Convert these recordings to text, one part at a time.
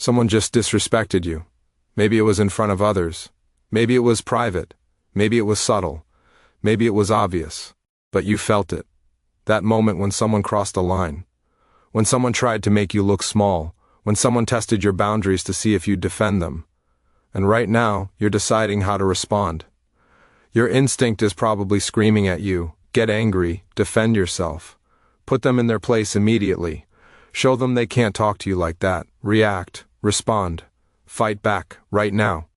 Someone just disrespected you. Maybe it was in front of others. Maybe it was private. Maybe it was subtle. Maybe it was obvious. But you felt it. That moment when someone crossed a line. When someone tried to make you look small. When someone tested your boundaries to see if you'd defend them. And right now, you're deciding how to respond. Your instinct is probably screaming at you, get angry, defend yourself. Put them in their place immediately. Show them they can't talk to you like that. React, respond, fight back, right now.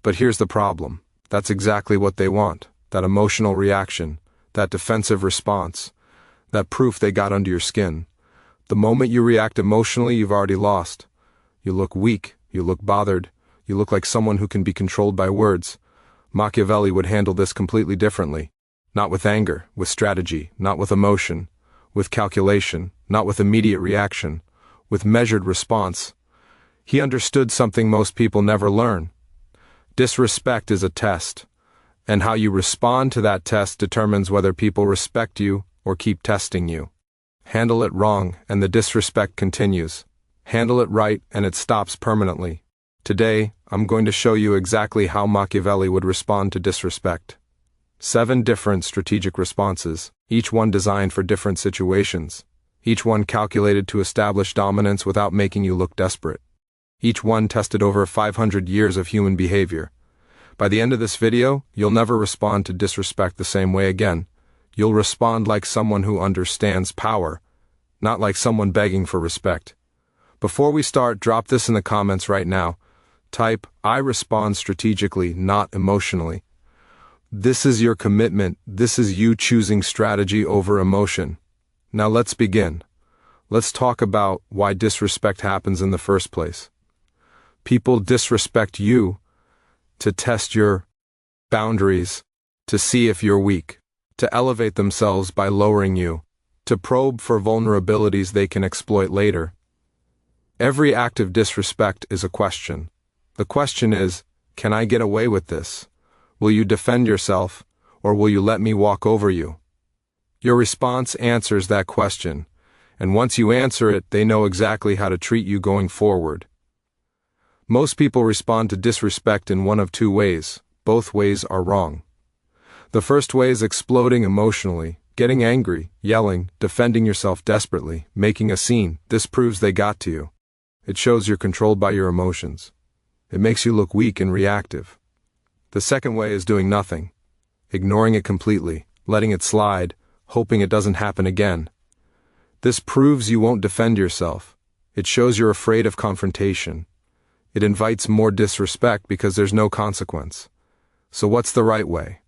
But here's the problem. That's exactly what they want. That emotional reaction, that defensive response, that proof they got under your skin. The moment you react emotionally, you've already lost. You look weak, you look bothered, you look like someone who can be controlled by words. Machiavelli would handle this completely differently. Not with anger, with strategy, not with emotion, with calculation, not with immediate reaction, with measured response. He understood something most people never learn. Disrespect is a test, and how you respond to that test determines whether people respect you or keep testing you. Handle it wrong, and the disrespect continues. Handle it right, and it stops permanently. Today, I'm going to show you exactly how Machiavelli would respond to disrespect. 7 different strategic responses, each one designed for different situations. Each one calculated to establish dominance without making you look desperate. Each one tested over 500 years of human behavior. By the end of this video, you'll never respond to disrespect the same way again. You'll respond like someone who understands power, not like someone begging for respect. Before we start, drop this in the comments right now. Type, I respond strategically, not emotionally. This is your commitment. This is you choosing strategy over emotion. Now let's begin. Let's talk about why disrespect happens in the first place. People disrespect you to test your boundaries, to see if you're weak, to elevate themselves by lowering you, to probe for vulnerabilities they can exploit later. Every act of disrespect is a question. The question is, can I get away with this? Will you defend yourself, or will you let me walk over you? Your response answers that question, and once you answer it, they know exactly how to treat you going forward. Most people respond to disrespect in one of 2 ways. Both ways are wrong. The first way is exploding emotionally, getting angry, yelling, defending yourself desperately, making a scene. This proves they got to you. It shows you're controlled by your emotions. It makes you look weak and reactive. The second way is doing nothing, ignoring it completely, letting it slide, hoping it doesn't happen again. This proves you won't defend yourself. It shows you're afraid of confrontation. It invites more disrespect because there's no consequence. So what's the right way?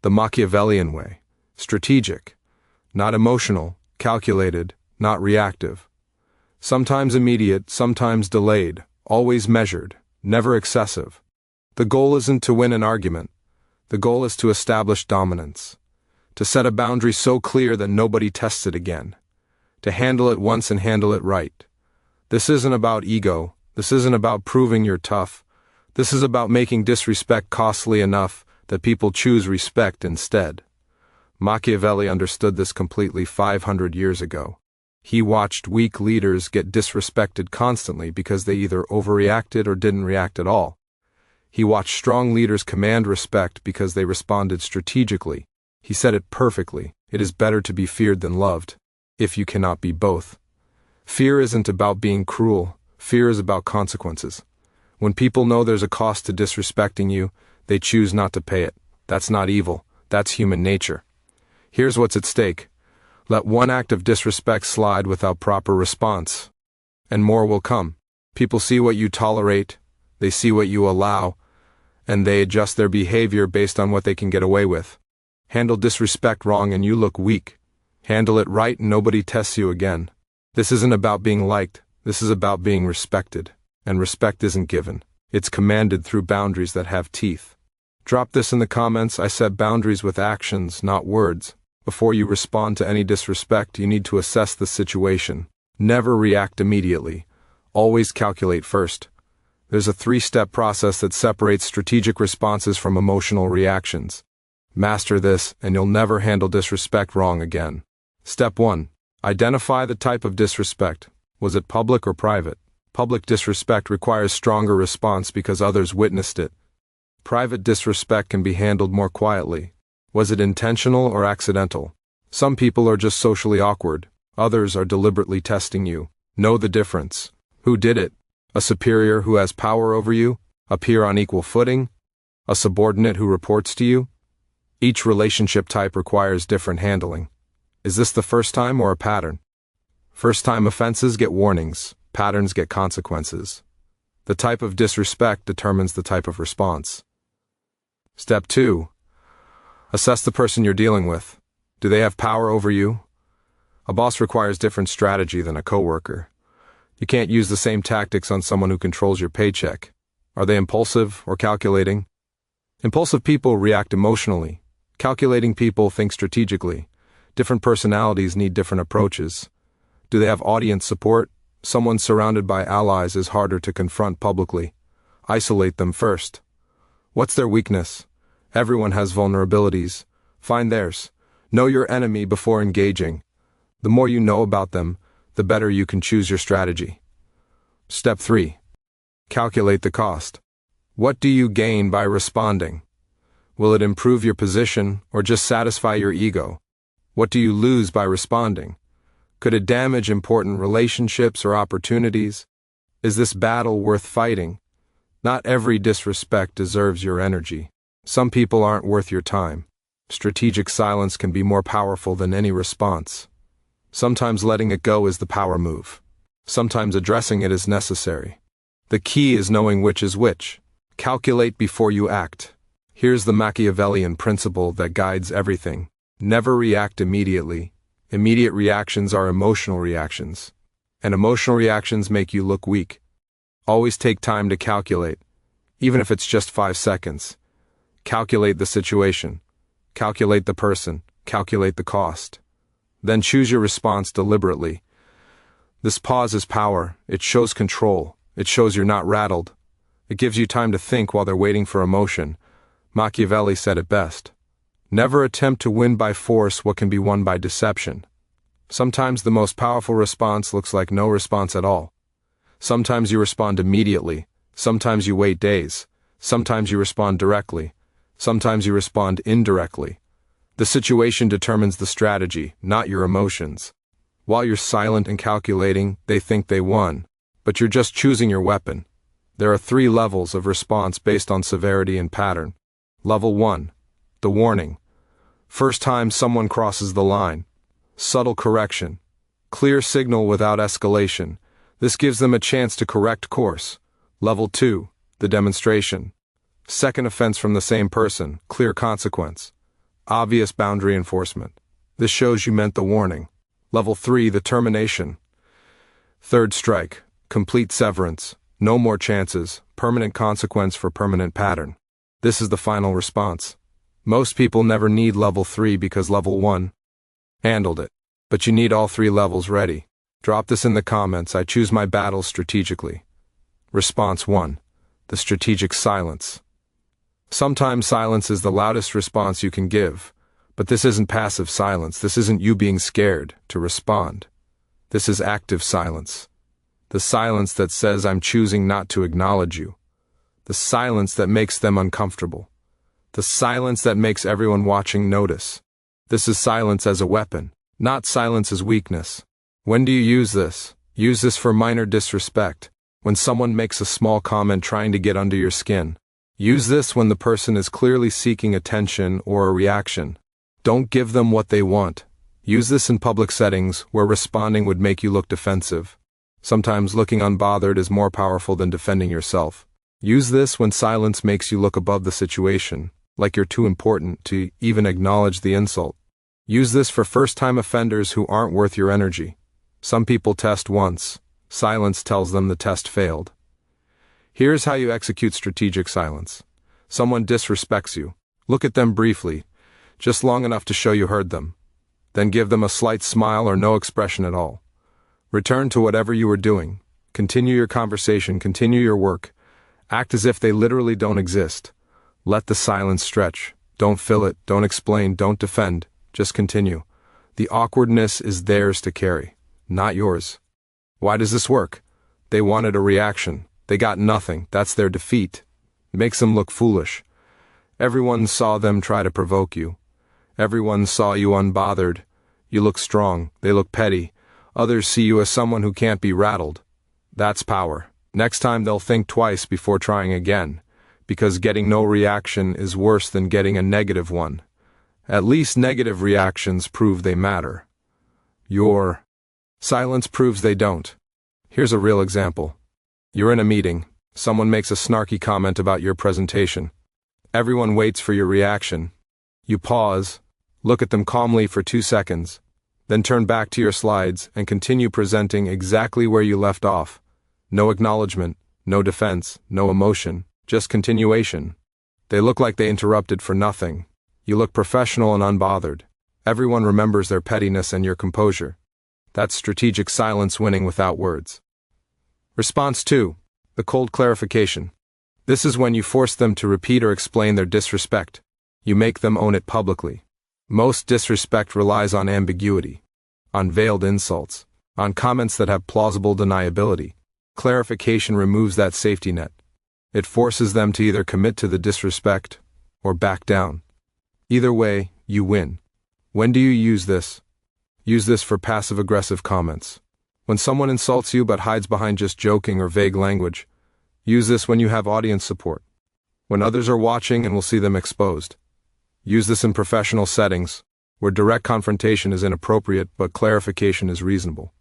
The Machiavellian way. Strategic. Not emotional, calculated, not reactive. Sometimes immediate, sometimes delayed, always measured, never excessive. The goal isn't to win an argument. The goal is to establish dominance. To set a boundary so clear that nobody tests it again. To handle it once and handle it right. This isn't about ego. This isn't about proving you're tough. This is about making disrespect costly enough that people choose respect instead. Machiavelli understood this completely 500 years ago. He watched weak leaders get disrespected constantly because they either overreacted or didn't react at all. He watched strong leaders command respect because they responded strategically. He said it perfectly. It is better to be feared than loved, if you cannot be both. Fear isn't about being cruel. Fear is about consequences. When people know there's a cost to disrespecting you, they choose not to pay it. That's not evil. That's human nature. Here's what's at stake. Let one act of disrespect slide without proper response, and more will come. People see what you tolerate, they see what you allow, and they adjust their behavior based on what they can get away with. Handle disrespect wrong and you look weak. Handle it right and nobody tests you again. This isn't about being liked, this is about being respected. And respect isn't given. It's commanded through boundaries that have teeth. Drop this in the comments. I set boundaries with actions, not words. Before you respond to any disrespect, you need to assess the situation. Never react immediately. Always calculate first. There's a 3-step process that separates strategic responses from emotional reactions. Master this, and you'll never handle disrespect wrong again. Step 1. Identify the type of disrespect. Was it public or private? Public disrespect requires stronger response because others witnessed it. Private disrespect can be handled more quietly. Was it intentional or accidental? Some people are just socially awkward. Others are deliberately testing you. Know the difference. Who did it? A superior who has power over you? A peer on equal footing? A subordinate who reports to you? Each relationship type requires different handling. Is this the first time or a pattern? First-time offenses get warnings. Patterns get consequences. The type of disrespect determines the type of response. Step 2. Assess the person you're dealing with. Do they have power over you? A boss requires different strategy than a coworker. You can't use the same tactics on someone who controls your paycheck. Are they impulsive or calculating? Impulsive people react emotionally. Calculating people think strategically. Different personalities need different approaches. Do they have audience support? Someone surrounded by allies is harder to confront publicly. Isolate them first. What's their weakness? Everyone has vulnerabilities. Find theirs. Know your enemy before engaging. The more you know about them, the better you can choose your strategy. Step 3. Calculate the cost. What do you gain by responding? Will it improve your position or just satisfy your ego? What do you lose by responding? Could it damage important relationships or opportunities? Is this battle worth fighting? Not every disrespect deserves your energy. Some people aren't worth your time. Strategic silence can be more powerful than any response. Sometimes letting it go is the power move. Sometimes addressing it is necessary. The key is knowing which is which. Calculate before you act. Here's the Machiavellian principle that guides everything. Never react immediately. Immediate reactions are emotional reactions. And emotional reactions make you look weak. Always take time to calculate, even if it's just 5 seconds. Calculate the situation. Calculate the person. Calculate the cost. Then choose your response deliberately. This pause is power. It shows control. It shows you're not rattled. It gives you time to think while they're waiting for emotion. Machiavelli said it best. Never attempt to win by force what can be won by deception. Sometimes the most powerful response looks like no response at all. Sometimes you respond immediately. Sometimes you wait days. Sometimes you respond directly. Sometimes you respond indirectly. The situation determines the strategy, not your emotions. While you're silent and calculating, they think they won. But you're just choosing your weapon. There are 3 levels of response based on severity and pattern. Level 1. The warning. First time someone crosses the line. Subtle correction. Clear signal without escalation. This gives them a chance to correct course. Level 2. The demonstration. Second offense from the same person. Clear consequence. Obvious boundary enforcement. This shows you meant the warning. Level 3. The termination. Third strike. Complete severance. No more chances. Permanent consequence for permanent pattern. This is the final response. Most people never need level 3 because level 1 handled it. But you need all 3 levels ready. Drop this in the comments. I choose my battles strategically. Response 1. The strategic silence. Sometimes silence is the loudest response you can give, but this isn't passive silence. This isn't you being scared to respond. This is active silence. The silence that says I'm choosing not to acknowledge you. The silence that makes them uncomfortable. The silence that makes everyone watching notice. This is silence as a weapon, not silence as weakness. When do you use this? Use this for minor disrespect. When someone makes a small comment trying to get under your skin. Use this when the person is clearly seeking attention or a reaction. Don't give them what they want. Use this in public settings where responding would make you look defensive. Sometimes looking unbothered is more powerful than defending yourself. Use this when silence makes you look above the situation, like you're too important to even acknowledge the insult. Use this for first-time offenders who aren't worth your energy. Some people test once. Silence tells them the test failed. Here's how you execute strategic silence. Someone disrespects you. Look at them briefly, just long enough to show you heard them. Then give them a slight smile or no expression at all. Return to whatever you were doing. Continue your conversation, continue your work. Act as if they literally don't exist. Let the silence stretch. Don't fill it, don't explain, don't defend. Just continue. The awkwardness is theirs to carry, not yours. Why does this work? They wanted a reaction. They got nothing. That's their defeat. It makes them look foolish. Everyone saw them try to provoke you. Everyone saw you unbothered. You look strong. They look petty. Others see you as someone who can't be rattled. That's power. Next time they'll think twice before trying again, because getting no reaction is worse than getting a negative one. At least negative reactions prove they matter. Your silence proves they don't. Here's a real example. You're in a meeting. Someone makes a snarky comment about your presentation. Everyone waits for your reaction. You pause, look at them calmly for 2 seconds, then turn back to your slides and continue presenting exactly where you left off. No acknowledgement, no defense, no emotion, just continuation. They look like they interrupted for nothing. You look professional and unbothered. Everyone remembers their pettiness and your composure. That's strategic silence winning without words. Response 2. The cold clarification. This is when you force them to repeat or explain their disrespect. You make them own it publicly. Most disrespect relies on ambiguity, on veiled insults, on comments that have plausible deniability. Clarification removes that safety net. It forces them to either commit to the disrespect or back down. Either way, you win. When do you use this? Use this for passive-aggressive comments. When someone insults you but hides behind just joking or vague language, use this when you have audience support. When others are watching and will see them exposed. Use this in professional settings, where direct confrontation is inappropriate but clarification is reasonable.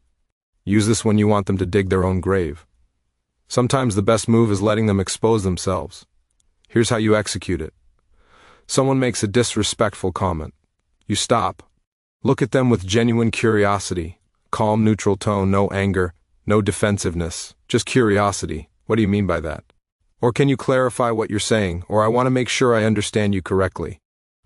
Use this when you want them to dig their own grave. Sometimes the best move is letting them expose themselves. Here's how you execute it. Someone makes a disrespectful comment. You stop. Look at them with genuine curiosity. Calm, neutral tone, no anger, no defensiveness, just curiosity. What do you mean by that? Or can you clarify what you're saying? Or I want to make sure I understand you correctly.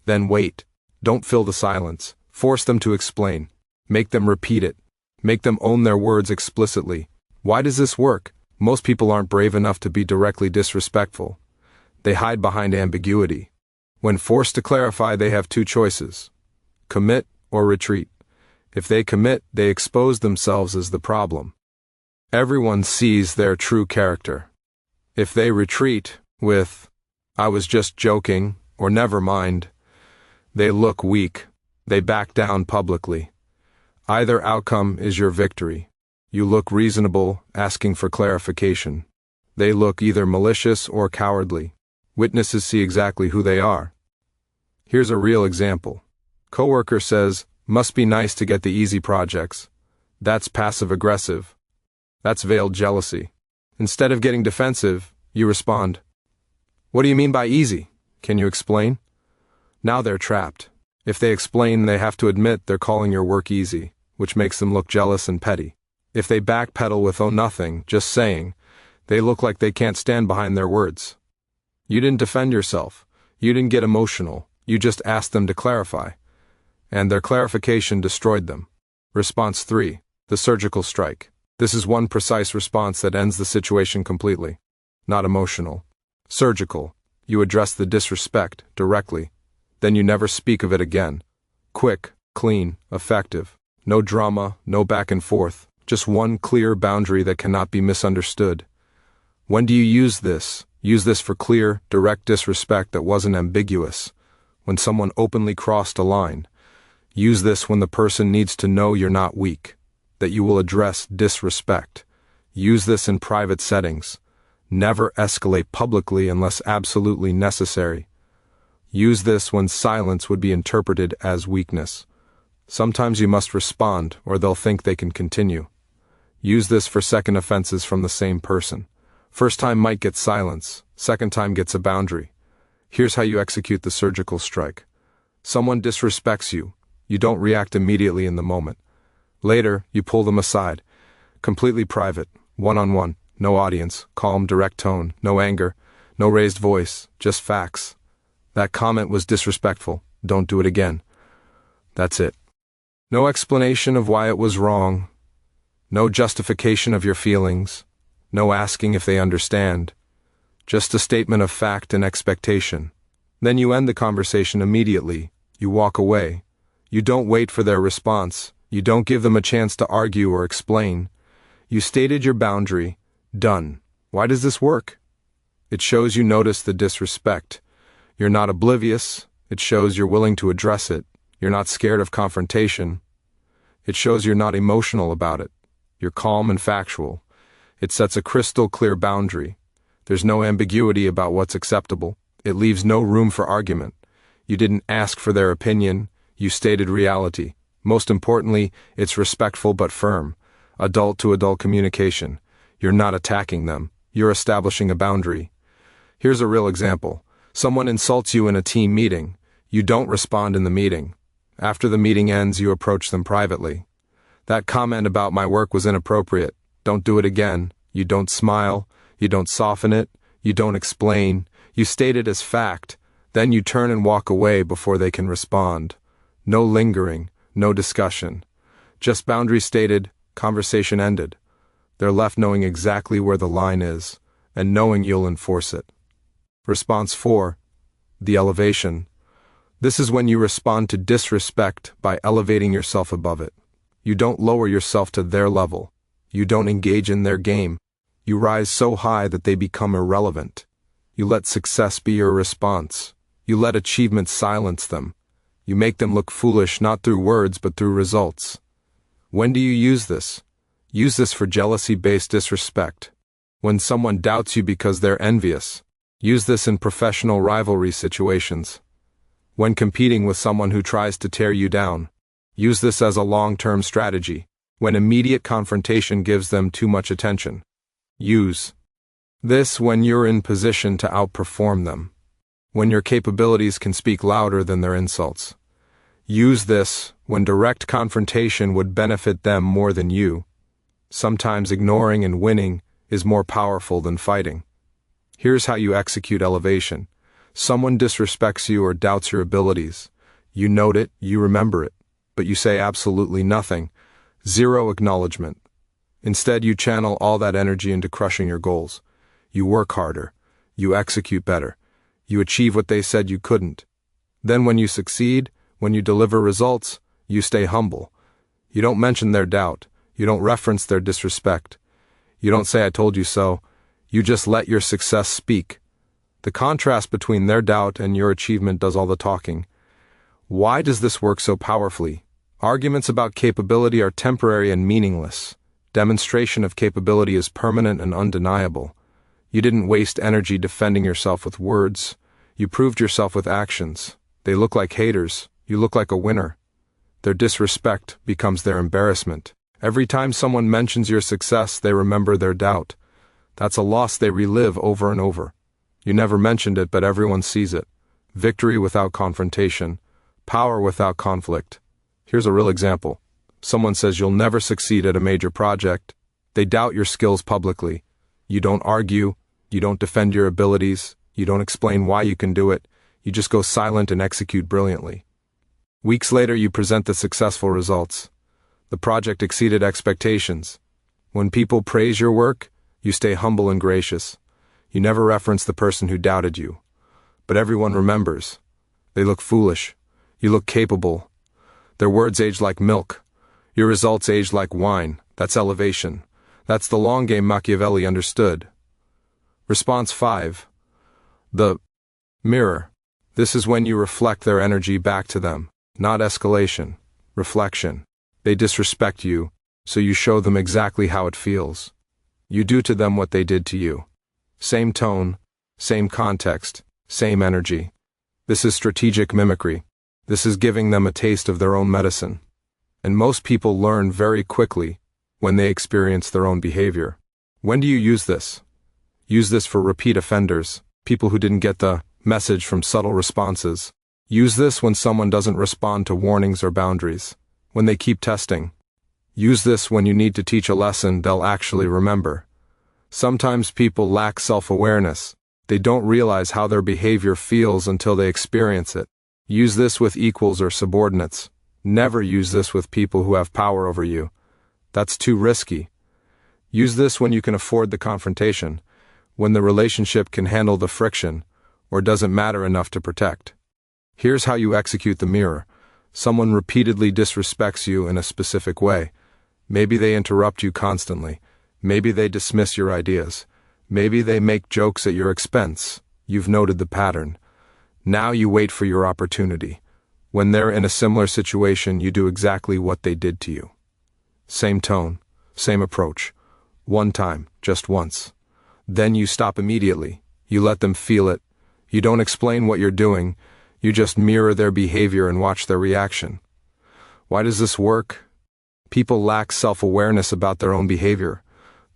Then wait. Don't fill the silence. Force them to explain. Make them repeat it. Make them own their words explicitly. Why does this work? Most people aren't brave enough to be directly disrespectful. They hide behind ambiguity. When forced to clarify, they have 2 choices: commit or retreat. If they commit, they expose themselves as the problem. Everyone sees their true character. If they retreat with, "I was just joking," or "never mind," they look weak. They back down publicly. Either outcome is your victory. You look reasonable, asking for clarification. They look either malicious or cowardly. Witnesses see exactly who they are. Here's a real example. Coworker says, "Must be nice to get the easy projects." That's passive-aggressive. That's veiled jealousy. Instead of getting defensive, you respond, "What do you mean by easy? Can you explain?" Now they're trapped. If they explain, they have to admit they're calling your work easy, which makes them look jealous and petty. If they backpedal with "oh nothing, just saying," they look like they can't stand behind their words. You didn't defend yourself. You didn't get emotional. You just asked them to clarify. And their clarification destroyed them. Response 3. The surgical strike. This is one precise response that ends the situation completely. Not emotional. Surgical. You address the disrespect directly. Then you never speak of it again. Quick, clean, effective. No drama, no back and forth. Just one clear boundary that cannot be misunderstood. When do you use this? Use this for clear, direct disrespect that wasn't ambiguous. When someone openly crossed a line. Use this when the person needs to know you're not weak, that you will address disrespect. Use this in private settings. Never escalate publicly unless absolutely necessary. Use this when silence would be interpreted as weakness. Sometimes you must respond or they'll think they can continue. Use this for second offenses from the same person. First time might get silence, second time gets a boundary. Here's how you execute the surgical strike. Someone disrespects you. You don't react immediately in the moment. Later, you pull them aside. Completely private, one-on-one, no audience, calm, direct tone, no anger, no raised voice, just facts. That comment was disrespectful. Don't do it again. That's it. No explanation of why it was wrong. No justification of your feelings. No asking if they understand. Just a statement of fact and expectation. Then you end the conversation immediately. You walk away. You don't wait for their response. You don't give them a chance to argue or explain. You stated your boundary. Done. Why does this work? It shows you notice the disrespect. You're not oblivious. It shows you're willing to address it. You're not scared of confrontation. It shows you're not emotional about it. You're calm and factual. It sets a crystal clear boundary. There's no ambiguity about what's acceptable. It leaves no room for argument. You didn't ask for their opinion. You stated reality. Most importantly, it's respectful but firm. Adult to adult communication. You're not attacking them. You're establishing a boundary. Here's a real example. Someone insults you in a team meeting. You don't respond in the meeting. After the meeting ends, you approach them privately. That comment about my work was inappropriate. Don't do it again. You don't smile. You don't soften it. You don't explain. You state it as fact. Then you turn and walk away before they can respond. No lingering. No discussion. Just boundary stated, conversation ended. They're left knowing exactly where the line is, and knowing you'll enforce it. Response 4. The elevation. This is when you respond to disrespect by elevating yourself above it. You don't lower yourself to their level. You don't engage in their game. You rise so high that they become irrelevant. You let success be your response. You let achievement silence them. You make them look foolish not through words but through results. When do you use this? Use this for jealousy-based disrespect. When someone doubts you because they're envious. Use this in professional rivalry situations. When competing with someone who tries to tear you down. Use this as a long-term strategy. When immediate confrontation gives them too much attention. Use this when you're in position to outperform them. When your capabilities can speak louder than their insults. Use this when direct confrontation would benefit them more than you. Sometimes ignoring and winning is more powerful than fighting. Here's how you execute elevation. Someone disrespects you or doubts your abilities. You note it, you remember it, but you say absolutely nothing. Zero acknowledgement. Instead, you channel all that energy into crushing your goals. You work harder. You execute better. You achieve what they said you couldn't. Then when you succeed, when you deliver results, you stay humble. You don't mention their doubt. You don't reference their disrespect. You don't say I told you so. You just let your success speak. The contrast between their doubt and your achievement does all the talking. Why does this work so powerfully? Arguments about capability are temporary and meaningless. Demonstration of capability is permanent and undeniable. You didn't waste energy defending yourself with words. You proved yourself with actions. They look like haters. You look like a winner. Their disrespect becomes their embarrassment. Every time someone mentions your success, they remember their doubt. That's a loss they relive over and over. You never mentioned it, but everyone sees it. Victory without confrontation. Power without conflict. Here's a real example. Someone says you'll never succeed at a major project. They doubt your skills publicly. You don't argue. You don't defend your abilities. You don't explain why you can do it. You just go silent and execute brilliantly. Weeks later, you present the successful results. The project exceeded expectations. When people praise your work, you stay humble and gracious. You never reference the person who doubted you. But everyone remembers. They look foolish. You look capable. Their words age like milk. Your results age like wine. That's elevation. That's the long game Machiavelli understood. Response 5. The mirror. This is when you reflect their energy back to them. Not escalation. Reflection. They disrespect you, so you show them exactly how it feels. You do to them what they did to you. Same tone, same context, same energy. This is strategic mimicry. This is giving them a taste of their own medicine. And most people learn very quickly when they experience their own behavior. When do you use this? Use this for repeat offenders, people who didn't get the message from subtle responses. Use this when someone doesn't respond to warnings or boundaries. When they keep testing. Use this when you need to teach a lesson they'll actually remember. Sometimes people lack self-awareness. They don't realize how their behavior feels until they experience it. Use this with equals or subordinates. Never use this with people who have power over you. That's too risky. Use this when you can afford the confrontation, when the relationship can handle the friction, or doesn't matter enough to protect. Here's how you execute the mirror. Someone repeatedly disrespects you in a specific way. Maybe they interrupt you constantly. Maybe they dismiss your ideas. Maybe they make jokes at your expense. You've noted the pattern. Now you wait for your opportunity. When they're in a similar situation, you do exactly what they did to you. Same tone, same approach. One time, just once. Then you stop immediately. You let them feel it. You don't explain what you're doing. You just mirror their behavior and watch their reaction. Why does this work? People lack self-awareness about their own behavior.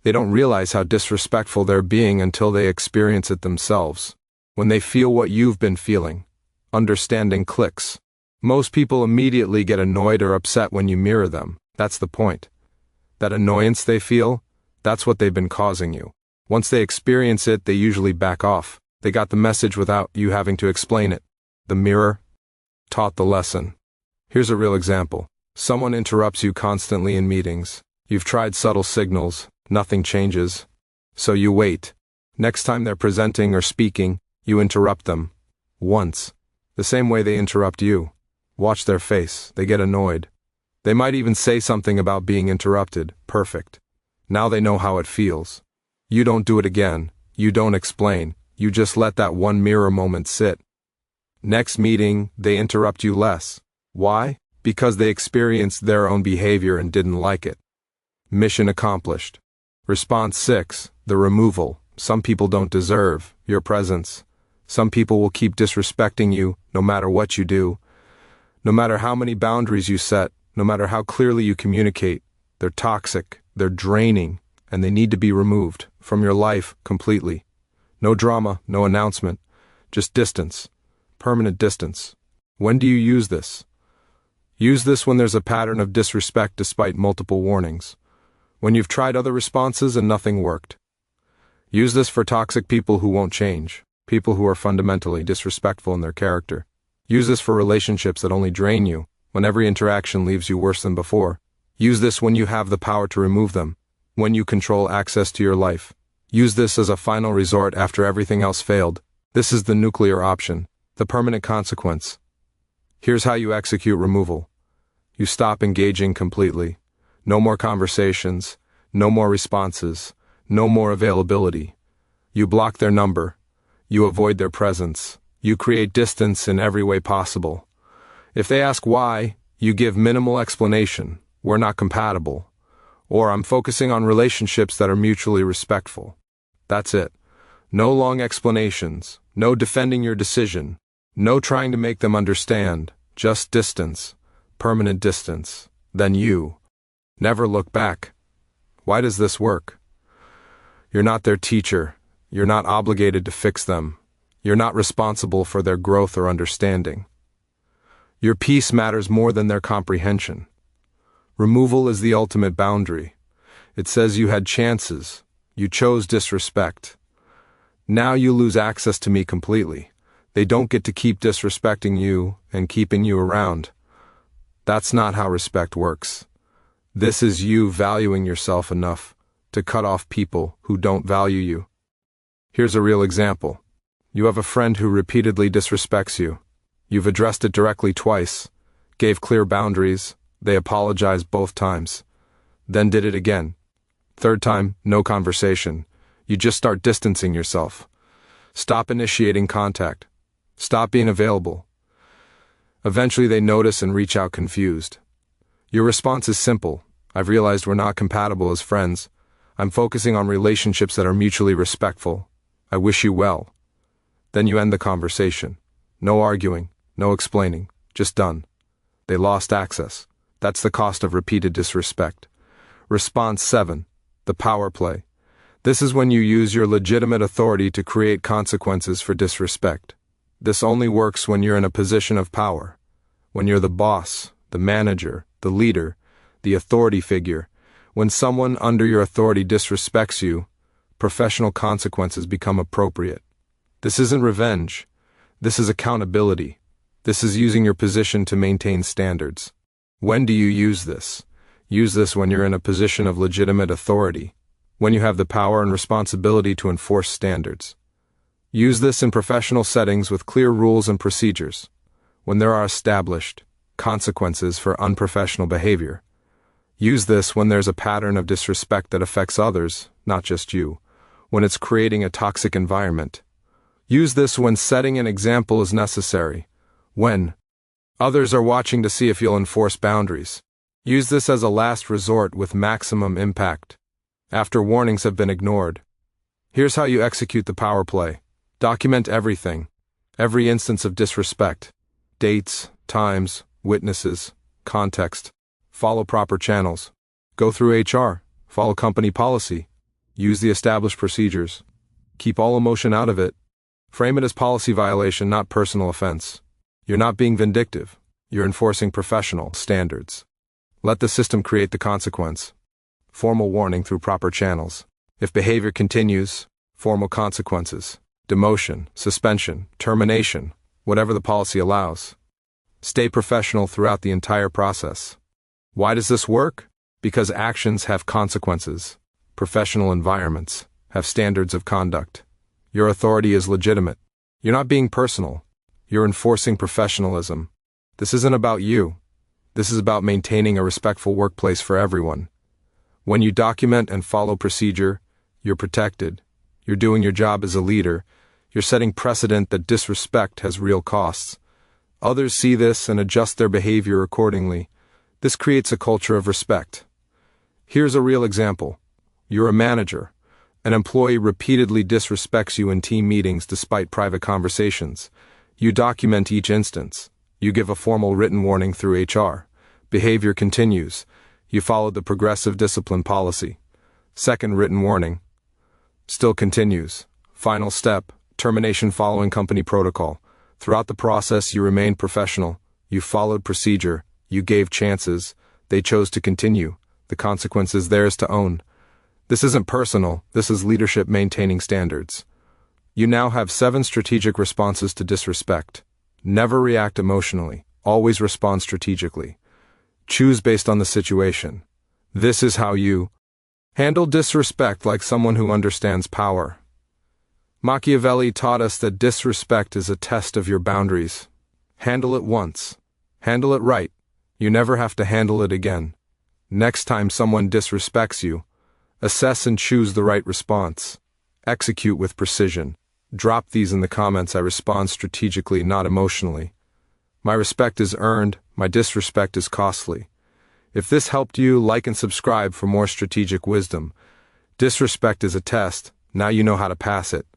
They don't realize how disrespectful they're being until they experience it themselves. When they feel what you've been feeling, understanding clicks. Most people immediately get annoyed or upset when you mirror them. That's the point. That annoyance they feel, that's what they've been causing you. Once they experience it, they usually back off. They got the message without you having to explain it. The mirror taught the lesson. Here's a real example. Someone interrupts you constantly in meetings. You've tried subtle signals, nothing changes. So you wait. Next time they're presenting or speaking, you interrupt them. Once. The same way they interrupt you. Watch their face. They get annoyed. They might even say something about being interrupted. Perfect. Now they know how it feels. You don't do it again. You don't explain. You just let that one mirror moment sit. Next meeting, they interrupt you less. Why? Because they experienced their own behavior and didn't like it. Mission accomplished. Response 6, the removal. Some people don't deserve your presence. Some people will keep disrespecting you no matter what you do. No matter how many boundaries you set, no matter how clearly you communicate, they're toxic, they're draining, and they need to be removed from your life completely. No drama, no announcement, just distance. Permanent distance. When do you use this? Use this when there's a pattern of disrespect despite multiple warnings. When you've tried other responses and nothing worked. Use this for toxic people who won't change, people who are fundamentally disrespectful in their character. Use this for relationships that only drain you, when every interaction leaves you worse than before. Use this when you have the power to remove them, when you control access to your life. Use this as a final resort after everything else failed. This is the nuclear option, the permanent consequence. Here's how you execute removal. You stop engaging completely. No more conversations, no more responses, no more availability. You block their number. You avoid their presence. You create distance in every way possible. If they ask why, you give minimal explanation. We're not compatible. Or I'm focusing on relationships that are mutually respectful. That's it. No long explanations. No defending your decision. No trying to make them understand. Just distance. Permanent distance. Then you. Never look back. Why does this work? You're not their teacher. You're not obligated to fix them. You're not responsible for their growth or understanding. Your peace matters more than their comprehension. Removal is the ultimate boundary. It says you had chances. You chose disrespect. Now you lose access to me completely. They don't get to keep disrespecting you and keeping you around. That's not how respect works. This is you valuing yourself enough to cut off people who don't value you. Here's a real example. You have a friend who repeatedly disrespects you. You've addressed it directly twice, gave clear boundaries, they apologized both times, then did it again. Third time, no conversation. You just start distancing yourself. Stop initiating contact. Stop being available. Eventually they notice and reach out confused. Your response is simple. I've realized we're not compatible as friends. I'm focusing on relationships that are mutually respectful. I wish you well. Then you end the conversation. No arguing, no explaining, just done. They lost access. That's the cost of repeated disrespect. Response 7. The power play. This is when you use your legitimate authority to create consequences for disrespect. This only works when you're in a position of power. When you're the boss, the manager, the leader, the authority figure. When someone under your authority disrespects you, professional consequences become appropriate. This isn't revenge. This is accountability. This is using your position to maintain standards. When do you use this? Use this when you're in a position of legitimate authority, when you have the power and responsibility to enforce standards. Use this in professional settings with clear rules and procedures, when there are established consequences for unprofessional behavior. Use this when there's a pattern of disrespect that affects others, not just you, when it's creating a toxic environment. Use this when setting an example is necessary, when others are watching to see if you'll enforce boundaries. Use this as a last resort with maximum impact, after warnings have been ignored. Here's how you execute the power play. Document everything, every instance of disrespect. Dates, times, witnesses, context. Follow proper channels. Go through HR. Follow company policy. Use the established procedures. Keep all emotion out of it. Frame it as policy violation, not personal offense. You're not being vindictive. You're enforcing professional standards. Let the system create the consequence. Formal warning through proper channels. If behavior continues, formal consequences. Demotion, suspension, termination, whatever the policy allows. Stay professional throughout the entire process. Why does this work? Because actions have consequences. Professional environments have standards of conduct. Your authority is legitimate. You're not being personal. You're enforcing professionalism. This isn't about you. This is about maintaining a respectful workplace for everyone. When you document and follow procedure, you're protected. You're doing your job as a leader. You're setting precedent that disrespect has real costs. Others see this and adjust their behavior accordingly. This creates a culture of respect. Here's a real example. You're a manager. An employee repeatedly disrespects you in team meetings despite private conversations. You document each instance. You give a formal written warning through HR. Behavior continues. You followed the progressive discipline policy. Second written warning. Still continues. Final step, termination following company protocol. Throughout the process, you remained professional. You followed procedure. You gave chances. They chose to continue. The consequence is theirs to own. This isn't personal. This is leadership maintaining standards. You now have 7 strategic responses to disrespect. Never react emotionally. Always respond strategically. Choose based on the situation. This is how you handle disrespect like someone who understands power. Machiavelli taught us that disrespect is a test of your boundaries. Handle it once. Handle it right. You never have to handle it again. Next time someone disrespects you, assess and choose the right response. Execute with precision. Drop these in the comments. I respond strategically, not emotionally. My respect is earned. My disrespect is costly. If this helped you, like and subscribe for more strategic wisdom. Disrespect is a test. Now you know how to pass it.